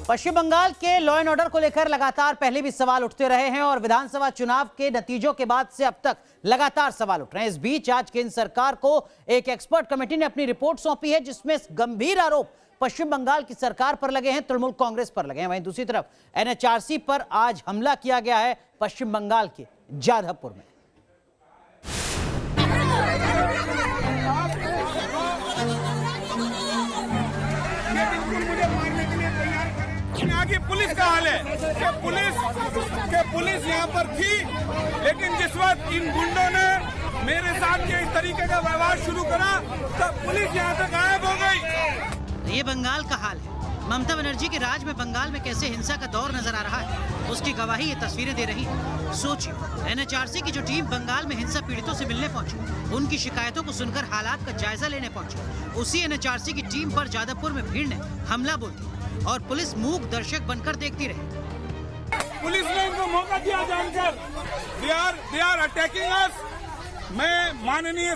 पश्चिम बंगाल के law and order को लेकर लगातार पहले भी सवाल उठते रहे हैं और विधानसभा चुनाव के नतीजों के बाद से अब तक लगातार सवाल उठ रहे हैं। इस बीच आज केंद्र सरकार को एक एक्सपर्ट कमेटी ने अपनी रिपोर्ट सौंपी है, जिसमें गंभीर आरोप पश्चिम बंगाल की सरकार पर लगे हैं, तृणमूल कांग्रेस पर लगे हैं। वहीं दूसरी तरफ एनएचआरसी पर आज हमला किया गया है पश्चिम बंगाल के जाधवपुर में। आगे पुलिस का हाल है कि पुलिस यहाँ पर थी, लेकिन जिस वक्त इन गुंडों ने मेरे साथ के इस तरीके का व्यवहार शुरू करा तब पुलिस यहाँ से गायब हो गई। ये बंगाल का हाल है। ममता बनर्जी के राज में बंगाल में कैसे हिंसा का दौर नजर आ रहा है, उसकी गवाही ये तस्वीरें दे रही है। सोचिए, एनएचआरसी की जो टीम बंगाल में हिंसा पीड़ितों से मिलने पहुंची, उनकी शिकायतों को सुनकर हालात का जायजा लेने पहुंची, उसी एनएचआरसी की टीम पर जाधवपुर में भीड़ ने हमला बोल दिया और पुलिस मूक दर्शक बनकर देखती रही। पुलिस ने इनको मौका दिया जानकर दे आर अटैकिंग अस। मैं माननीय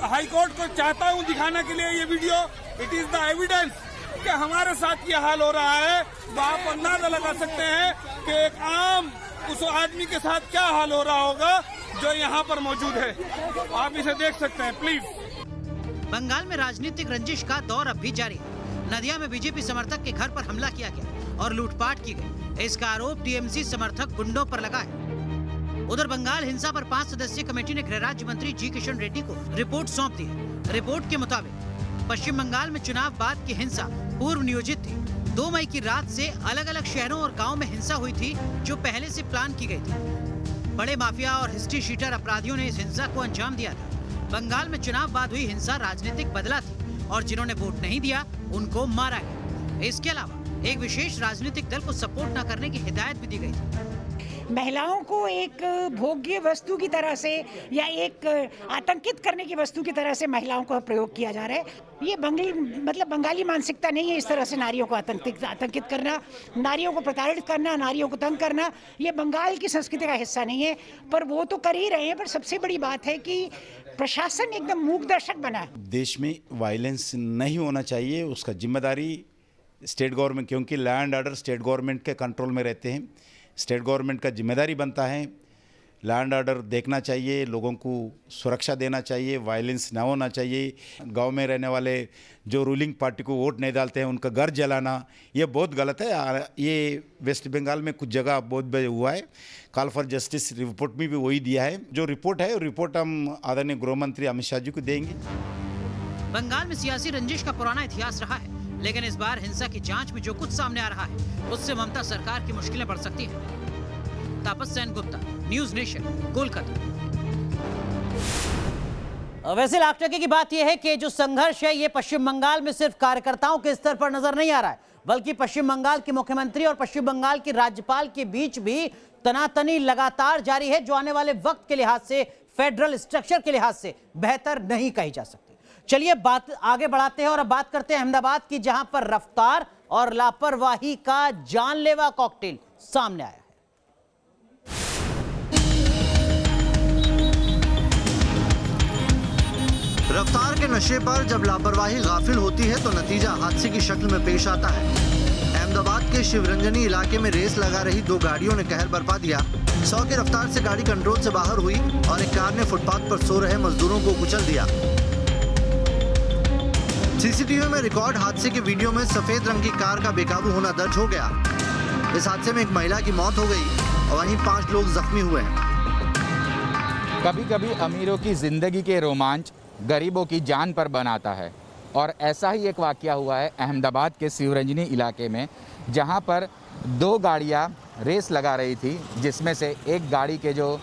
हाई कोर्ट को चाहता हूं दिखाने के लिए ये video. It is the evidence कि हमारे साथ ये हाल हो रहा है। तो आप अंदाजा लगा सकते हैं कि एक आम उस आदमी के साथ क्या हाल हो रहा होगा जो यहाँ पर मौजूद है। आप इसे देख सकते हैं प्लीज। बंगाल में राजनीतिक रंजिश का दौर अब भी जारी है। नदिया में बीजेपी समर्थक के घर पर हमला किया गया और लूटपाट की गई। इसका आरोप टीएमसी समर्थक गुंडों पर लगा है। उधर बंगाल हिंसा पर 5 सदस्यीय कमेटी ने गृह राज्य मंत्री जी किशन रेड्डी को रिपोर्ट सौंप दी है। रिपोर्ट के मुताबिक पश्चिम बंगाल में चुनाव बाद की हिंसा पूर्व नियोजित थी। 2 मई की रात से अलग अलग शहरों और गाँव में हिंसा हुई थी, जो पहले से प्लान की गई थी। बड़े माफिया और हिस्ट्री शीटर अपराधियों ने इस हिंसा को अंजाम दिया था। बंगाल में चुनाव बाद हुई हिंसा राजनीतिक बदला थी और जिन्होंने वोट नहीं दिया उनको मारा गया। इसके अलावा एक विशेष राजनीतिक दल को सपोर्ट न करने की हिदायत भी दी गई थी। महिलाओं को एक भोग्य वस्तु की तरह से या एक आतंकित करने की वस्तु की तरह से महिलाओं को प्रयोग किया जा रहा है। ये बंगाली मानसिकता नहीं है। इस तरह से नारियों को आतंकित करना, नारियों को प्रताड़ित करना, नारियों को तंग करना, ये बंगाल की संस्कृति का हिस्सा नहीं है। पर वो तो कर ही रहे हैं। पर सबसे बड़ी बात है कि प्रशासन एकदम मूक दर्शक बना है। देश में वायलेंस नहीं होना चाहिए, उसका जिम्मेदारी स्टेट गवर्नमेंट, क्योंकि लैंड ऑर्डर स्टेट गवर्नमेंट के कंट्रोल में रहते हैं। स्टेट गवर्नमेंट का जिम्मेदारी बनता है लैंड ऑर्डर देखना चाहिए, लोगों को सुरक्षा देना चाहिए, वायलेंस ना होना चाहिए। गांव में रहने वाले जो रूलिंग पार्टी को वोट नहीं डालते हैं उनका घर जलाना, ये बहुत गलत है। ये वेस्ट बंगाल में कुछ जगह बहुत हुआ है। कॉल फॉर जस्टिस रिपोर्ट में भी वही दिया है। जो रिपोर्ट है रिपोर्ट हम आदरणीय गृह मंत्री अमित शाह जी को देंगे। बंगाल में सियासी रंजिश का पुराना इतिहास रहा है, लेकिन इस बार हिंसा की जांच में जो कुछ सामने आ रहा है उससे ममता सरकार की मुश्किलें बढ़ सकती हैं। तापस सेन गुप्ता, न्यूज नेशन, कोलकाता। वैसे लाख टके की बात यह है कि जो संघर्ष है ये पश्चिम बंगाल में सिर्फ कार्यकर्ताओं के स्तर पर नजर नहीं आ रहा है, बल्कि पश्चिम बंगाल के मुख्यमंत्री और पश्चिम बंगाल के राज्यपाल के बीच भी तनातनी लगातार जारी है, जो आने वाले वक्त के लिहाज से, फेडरल स्ट्रक्चर के लिहाज से बेहतर नहीं कही जा सकती। चलिए बात आगे बढ़ाते हैं और अब बात करते हैं अहमदाबाद की, जहां पर रफ्तार और लापरवाही का जानलेवा कॉकटेल सामने आया है। रफ्तार के नशे पर जब लापरवाही गाफिल होती है तो नतीजा हादसे की शक्ल में पेश आता है। अहमदाबाद के शिवरंजनी इलाके में रेस लगा रही 2 गाड़ियों ने कहर बरपा दिया। 100 की रफ्तार से गाड़ी कंट्रोल से बाहर हुई और एक कार ने फुटपाथ पर सो रहे मजदूरों को कुचल दिया। सीसीटीवी में रिकॉर्ड हादसे के वीडियो में सफेद रंग की कार का बेकाबू होना दर्ज हो गया। इस हादसे में एक महिला की मौत हो गई और वहीं 5 लोग जख्मी हुए हैं। कभी कभी अमीरों की जिंदगी के रोमांच गरीबों की जान पर बनाता है, और ऐसा ही एक वाकया हुआ है अहमदाबाद के शिवरंजनी इलाके में, जहां पर 2 गाड़ियां रेस लगा रही थी, जिसमें से एक गाड़ी के जो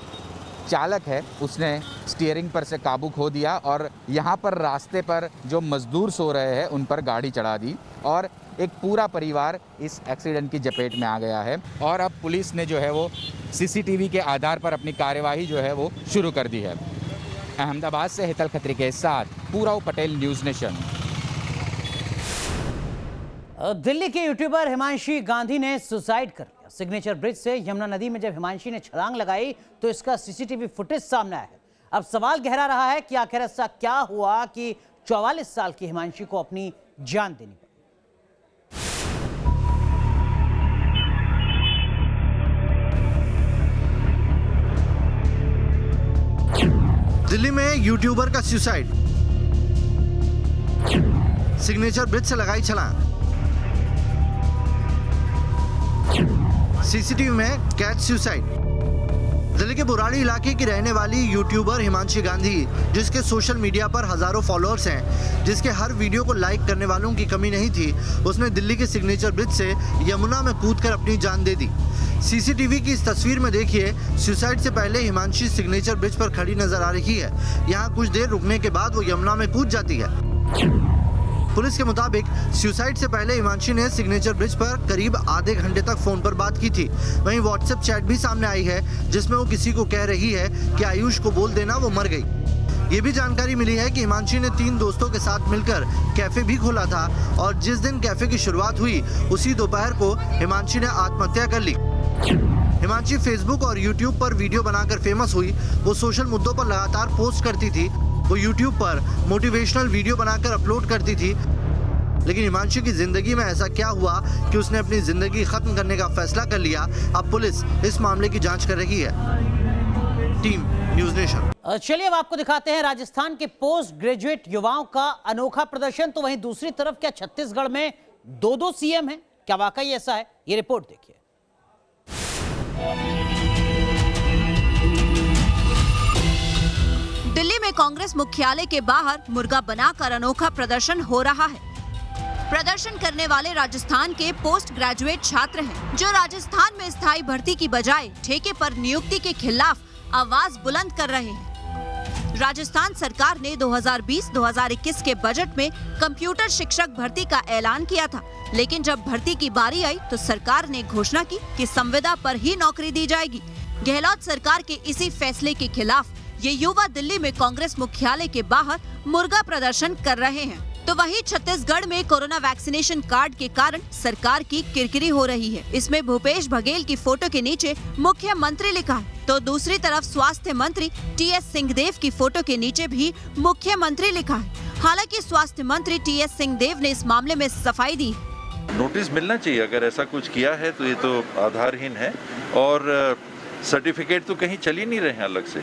चालक है उसने स्टीयरिंग पर से काबू खो दिया और यहाँ पर रास्ते पर जो मजदूर सो रहे हैं उन पर गाड़ी चढ़ा दी और एक पूरा परिवार इस एक्सीडेंट की चपेट में आ गया है। और अब पुलिस ने जो है वो सीसीटीवी के आधार पर अपनी कार्यवाही जो है वो शुरू कर दी है। अहमदाबाद से हेतल खत्री के साथ पूराव पटेल, न्यूज़ नेशन। दिल्ली के यूट्यूबर हिमांशी गांधी ने सुसाइड कर लिया। सिग्नेचर ब्रिज से यमुना नदी में जब हिमांशी ने छलांग लगाई तो इसका सीसीटीवी फुटेज सामने आया है। अब सवाल गहरा रहा है कि आखिर ऐसा क्या हुआ कि 44 साल की हिमांशी को अपनी जान देनी पड़ी। दिल्ली में यूट्यूबर का सुसाइड, सिग्नेचर ब्रिज से लगाई छलांग, सीसीटीवी में कैच सुसाइड। दिल्ली के बुराड़ी इलाके की रहने वाली यूट्यूबर हिमांशी गांधी, जिसके सोशल मीडिया पर हजारों फॉलोअर्स हैं, जिसके हर वीडियो को लाइक करने वालों की कमी नहीं थी, उसने दिल्ली के सिग्नेचर ब्रिज से यमुना में कूदकर अपनी जान दे दी। सीसीटीवी की इस तस्वीर में देखिए, सुसाइड से पहले हिमांशी सिग्नेचर ब्रिज पर खड़ी नजर आ रही है। यहाँ कुछ देर रुकने के बाद वो यमुना में कूद जाती है। पुलिस के मुताबिक सुसाइड से पहले हिमांशी ने सिग्नेचर ब्रिज पर करीब आधे घंटे तक फोन पर बात की थी। वहीं व्हाट्सएप चैट भी सामने आई है, जिसमें वो किसी को कह रही है कि आयुष को बोल देना वो मर गई। ये भी जानकारी मिली है कि हिमांशी ने 3 दोस्तों के साथ मिलकर कैफे भी खोला था और जिस दिन कैफे की शुरुआत हुई उसी दोपहर को हिमांशी ने आत्महत्या कर ली। हिमांशी फेसबुक और यूट्यूब पर वीडियो बनाकर फेमस हुई। वो सोशल मुद्दों पर लगातार पोस्ट करती थी। वो यूट्यूब पर मोटिवेशनल वीडियो बनाकर अपलोड करती थी। लेकिन हिमांशी की जिंदगी में ऐसा क्या हुआ कि उसने अपनी जिंदगी खत्म करने का फैसला कर लिया? अब पुलिस इस मामले की जांच कर रही है। Team news nation. चलिए अब आपको दिखाते हैं राजस्थान के पोस्ट ग्रेजुएट युवाओं का अनोखा प्रदर्शन। तो वहीं दूसरी तरफ क्या छत्तीसगढ़ में 2 सीएम हैं? क्या वाकई ऐसा है? ये रिपोर्ट देखिए। दिल्ली में कांग्रेस मुख्यालय के बाहर मुर्गा बनाकर अनोखा प्रदर्शन हो रहा है। प्रदर्शन करने वाले राजस्थान के पोस्ट ग्रेजुएट छात्र हैं, जो राजस्थान में स्थायी भर्ती की बजाय ठेके पर नियुक्ति के खिलाफ आवाज बुलंद कर रहे हैं। राजस्थान सरकार ने 2020-2021 के बजट में कंप्यूटर शिक्षक भर्ती का ऐलान किया था, लेकिन जब भर्ती की बारी आई तो सरकार ने घोषणा की कि संविदा पर ही नौकरी दी जाएगी। गहलोत सरकार के इसी फैसले के खिलाफ ये युवा दिल्ली में कांग्रेस मुख्यालय के बाहर मुर्गा प्रदर्शन कर रहे हैं। तो वहीं छत्तीसगढ़ में कोरोना वैक्सीनेशन कार्ड के कारण सरकार की किरकिरी हो रही है। इसमें भूपेश बघेल की फोटो के नीचे मुख्यमंत्री लिखा है, तो दूसरी तरफ स्वास्थ्य मंत्री टीएस सिंहदेव की फोटो के नीचे भी मुख्यमंत्री लिखा है। हालांकि स्वास्थ्य मंत्री टीएस सिंहदेव ने इस मामले में सफाई दी। नोटिस मिलना चाहिए, अगर ऐसा कुछ किया है तो ये तो आधारहीन है और सर्टिफिकेट तो कहीं चल ही नहीं रहे हैं अलग से।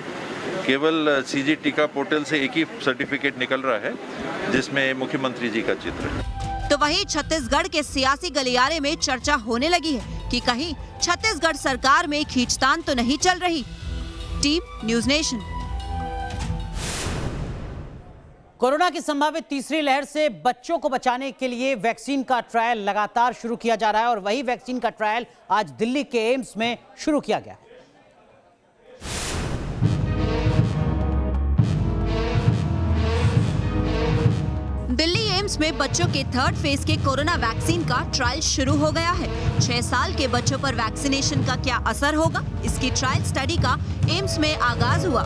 केवल सीजी टीका पोर्टल से एक ही सर्टिफिकेट निकल रहा है जिसमें मुख्यमंत्री जी का चित्र है। तो वहीं छत्तीसगढ़ के सियासी गलियारे में चर्चा होने लगी है कि कहीं छत्तीसगढ़ सरकार में खींचतान तो नहीं चल रही। Team news nation. कोरोना की संभावित तीसरी लहर से बच्चों को बचाने के लिए वैक्सीन का ट्रायल लगातार शुरू किया जा रहा है और वही वैक्सीन का ट्रायल आज दिल्ली के एम्स में शुरू किया गया। दिल्ली एम्स में बच्चों के 3rd फेज के कोरोना वैक्सीन का ट्रायल शुरू हो गया है। 6 साल के बच्चों पर वैक्सीनेशन का क्या असर होगा, इसकी ट्रायल स्टडी का एम्स में आगाज हुआ।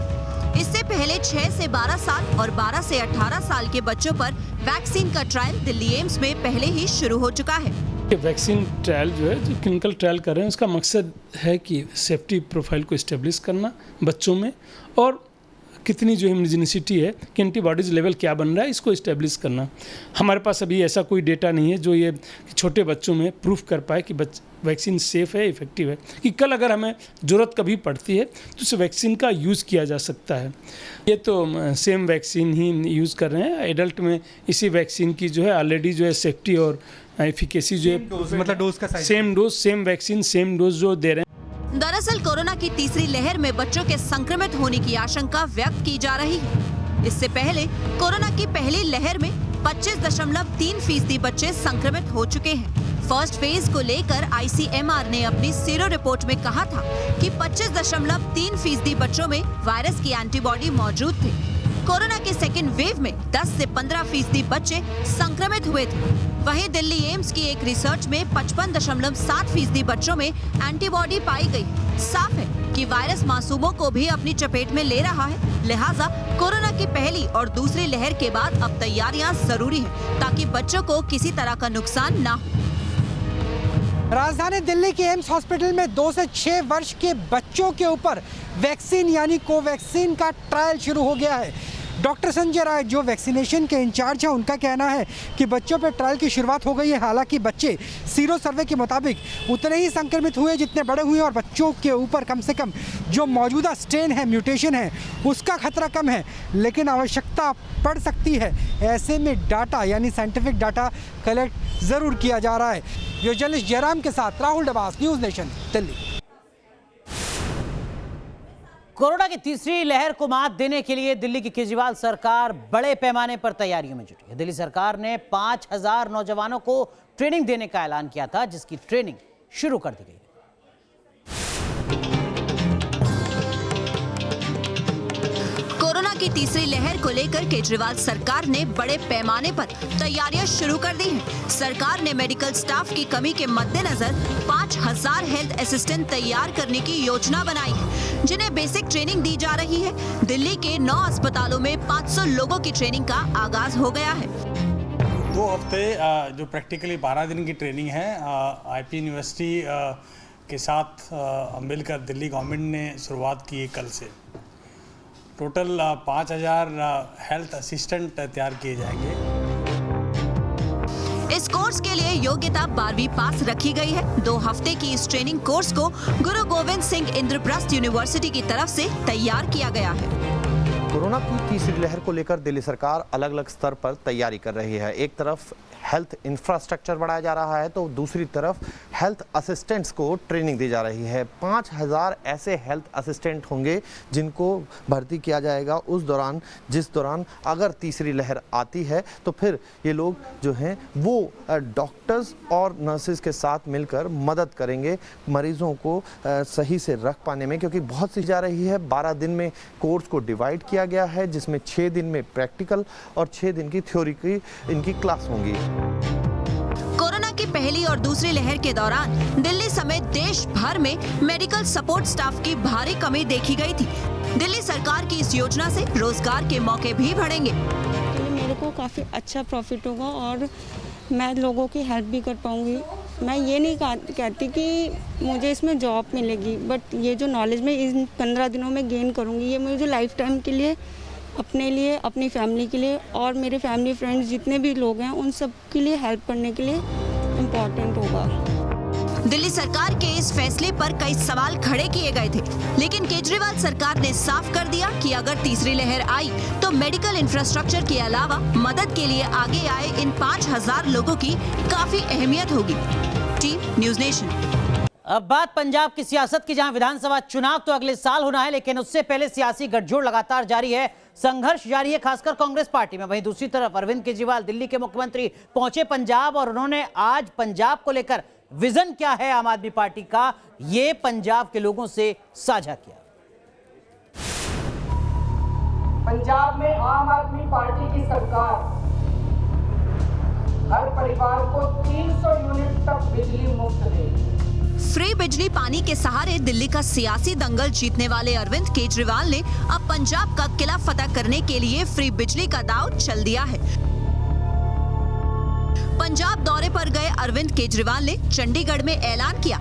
इससे पहले 6 से 12 साल और 12 से 18 साल के बच्चों पर वैक्सीन का ट्रायल दिल्ली एम्स में पहले ही शुरू हो चुका है। वैक्सीन ट्रायल जो है, जो क्लिनिकल ट्रायल कर रहे हैं, उसका मकसद है कि सेफ्टी प्रोफाइल को इस्टेब्लिश करना बच्चों में और कितनी जो इम्यूनोजेनिसिटी है कि एंटीबॉडीज लेवल क्या बन रहा है, इसको इस्टेब्लिश करना। हमारे पास अभी ऐसा कोई डेटा नहीं है जो ये छोटे बच्चों में प्रूफ कर पाए कि वैक्सीन सेफ़ है, इफ़ेक्टिव है, कि कल अगर हमें ज़रूरत कभी पड़ती है तो उस वैक्सीन का यूज़ किया जा सकता है। ये तो सेम वैक्सीन ही यूज़ कर रहे हैं। एडल्ट में इसी वैक्सीन की जो है ऑलरेडी जो है सेफ्टी और एफिकेसी जो है, मतलब डोज का same dose, same vaccine, same dose जो दे रहे हैं। दरअसल कोरोना की तीसरी लहर में बच्चों के संक्रमित होने की आशंका व्यक्त की जा रही है। इससे पहले कोरोना की पहली लहर में 25.3% बच्चे संक्रमित हो चुके हैं। फर्स्ट फेज को लेकर आईसीएमआर ने अपनी सीरो रिपोर्ट में कहा था कि 25.3% बच्चों में वायरस की एंटीबॉडी मौजूद थे। कोरोना के सेकेंड वेव में 10 से 15% बच्चे संक्रमित हुए थे। वहीं दिल्ली एम्स की एक रिसर्च में 55.7% बच्चों में एंटीबॉडी पाई गई। साफ है कि वायरस मासूमों को भी अपनी चपेट में ले रहा है। लिहाजा कोरोना की पहली और दूसरी लहर के बाद अब तैयारियां जरूरी हैं ताकि बच्चों को किसी तरह का नुकसान ना हो। राजधानी दिल्ली के एम्स हॉस्पिटल में 2 से 6 वर्ष के बच्चों के ऊपर वैक्सीन यानी कोवैक्सीन का ट्रायल शुरू हो गया है। डॉक्टर संजय राय जो वैक्सीनेशन के इंचार्ज हैं, उनका कहना है कि बच्चों पर ट्रायल की शुरुआत हो गई है। हालांकि बच्चे सीरो सर्वे के मुताबिक उतने ही संक्रमित हुए जितने बड़े हुए और बच्चों के ऊपर कम से कम जो मौजूदा स्ट्रेन है, म्यूटेशन है, उसका खतरा कम है, लेकिन आवश्यकता पड़ सकती है। ऐसे में डाटा यानी साइंटिफिक डाटा कलेक्ट ज़रूर किया जा रहा है। जो जर्नलिस्ट जयराम के साथ Rahul Dabas, news nation, Delhi. Corona की तीसरी लहर को मात देने के लिए दिल्ली की केजरीवाल सरकार बड़े पैमाने पर तैयारियों में जुटी है। दिल्ली सरकार ने 5000 नौजवानों को ट्रेनिंग देने का ऐलान किया था, जिसकी ट्रेनिंग शुरू कर दी गई। कोरोना की तीसरी लहर को लेकर केजरीवाल सरकार ने बड़े पैमाने पर तैयारियां शुरू कर दी हैं। सरकार ने मेडिकल स्टाफ की कमी के मद्देनजर 5000 हेल्थ असिस्टेंट तैयार करने की योजना बनाई है, जिन्हें बेसिक ट्रेनिंग दी जा रही है। दिल्ली के 9 अस्पतालों में 500 लोगों की ट्रेनिंग का आगाज हो गया है। 2 हफ्ते जो प्रैक्टिकली 12 दिन की ट्रेनिंग है, आईपी यूनिवर्सिटी के साथ मिलकर दिल्ली गवर्नमेंट ने शुरुआत की कल से। टोटल 5000 हेल्थ असिस्टेंट तैयार किए जाएंगे। इस कोर्स के लिए योग्यता 12वीं पास रखी गई है। 2 हफ्ते की इस ट्रेनिंग कोर्स को गुरु गोविंद सिंह इंद्रप्रस्थ यूनिवर्सिटी की तरफ से तैयार किया गया है। कोरोना की तीसरी लहर को लेकर दिल्ली सरकार अलग अलग स्तर पर तैयारी कर रही है। एक तरफ हेल्थ इंफ्रास्ट्रक्चर बढ़ाया जा रहा है तो दूसरी तरफ हेल्थ असिस्टेंट्स को ट्रेनिंग दी जा रही है। 5000 ऐसे हेल्थ असिस्टेंट होंगे जिनको भर्ती किया जाएगा उस दौरान, जिस दौरान अगर तीसरी लहर आती है तो फिर ये लोग जो हैं वो डॉक्टर्स और नर्सेज के साथ मिलकर मदद करेंगे मरीजों को सही से रख पाने में, क्योंकि बहुत सी जा रही है। 12 दिन में कोर्स को डिवाइड किया गया है, जिसमें 6 दिन में प्रैक्टिकल और 6 दिन की थ्योरी की इनकी क्लास होंगी। कोरोना की पहली और दूसरी लहर के दौरान दिल्ली समेत देश भर में मेडिकल सपोर्ट स्टाफ की भारी कमी देखी गई थी। दिल्ली सरकार की इस योजना से रोजगार के मौके भी बढ़ेंगे। मेरे को काफ़ी अच्छा प्रॉफिट होगा और मैं लोगों की हेल्प भी कर पाऊंगी। मैं ये नहीं कहती कि मुझे इसमें जॉब मिलेगी, बट ये जो नॉलेज मैं इन 15 दिनों में गेन करूंगी, ये मुझे लाइफ टाइम के लिए, अपने लिए, अपनी फैमिली के लिए और मेरे फैमिली फ्रेंड्स जितने भी लोग हैं उन सब के लिए हेल्प करने के लिए इम्पोर्टेंट होगा। दिल्ली सरकार के इस फैसले पर कई सवाल खड़े किए गए थे, लेकिन केजरीवाल सरकार ने साफ कर दिया कि अगर तीसरी लहर आई तो मेडिकल इंफ्रास्ट्रक्चर के अलावा मदद के लिए आगे आए इन 5000 लोगों की काफी अहमियत होगी। Team news nation. अब बात पंजाब की सियासत की, जहां विधानसभा चुनाव तो अगले साल होना है, लेकिन उससे पहले सियासी गठजोड़ लगातार जारी है, संघर्ष जारी है, खासकर कांग्रेस पार्टी में। वहीं दूसरी तरफ अरविंद केजरीवाल दिल्ली के मुख्यमंत्री पहुंचे पंजाब और उन्होंने आज पंजाब को लेकर विजन क्या है आम आदमी पार्टी का, ये पंजाब के लोगों से साझा किया। पंजाब में आम आदमी पार्टी की सरकार हर परिवार को 300 यूनिट तक बिजली मुफ्त देगी। फ्री बिजली पानी के सहारे दिल्ली का सियासी दंगल जीतने वाले अरविंद केजरीवाल ने अब पंजाब का किला फतह करने के लिए फ्री बिजली का दांव चल दिया है। पंजाब दौरे पर गए अरविंद केजरीवाल ने चंडीगढ़ में ऐलान किया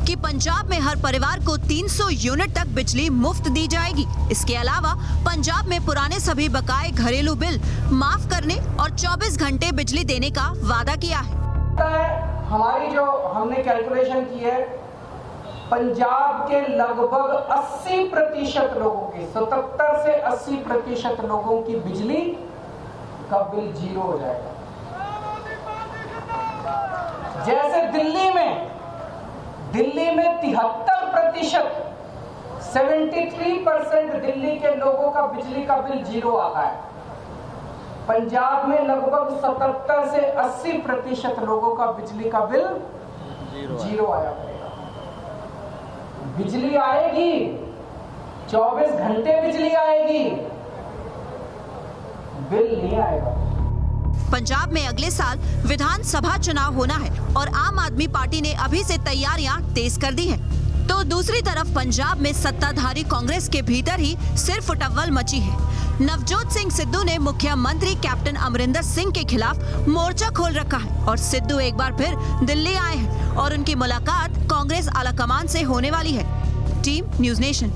कि पंजाब में हर परिवार को 300 यूनिट तक बिजली मुफ्त दी जाएगी। इसके अलावा पंजाब में पुराने सभी बकाए घरेलू बिल माफ करने और 24 घंटे बिजली देने का वादा किया है। हमारी जो हमने कैलकुलेशन की है, पंजाब के लगभग 80% लोगों की, 77 से 80% लोगों की बिजली का बिल 0 हो जाएगा। जैसे दिल्ली में 73%, 73% दिल्ली के लोगों का बिजली का बिल 0 आता है, पंजाब में लगभग 77 से 80% लोगों का बिजली का बिल 0 आया करेगा। बिजली आएगी, 24 घंटे बिजली आएगी, बिल नहीं आएगा। पंजाब में अगले साल विधानसभा चुनाव होना है और आम आदमी पार्टी ने अभी से तैयारियां तेज कर दी हैं। तो दूसरी तरफ पंजाब में सत्ताधारी कांग्रेस के भीतर ही सिर्फ टव्वल मची है। नवजोत सिंह सिद्धू ने मुख्यमंत्री कैप्टन अमरिंदर सिंह के खिलाफ मोर्चा खोल रखा है और सिद्धू एक बार फिर दिल्ली आए हैं और उनकी मुलाकात कांग्रेस आलाकमान से होने वाली है। Team news nation.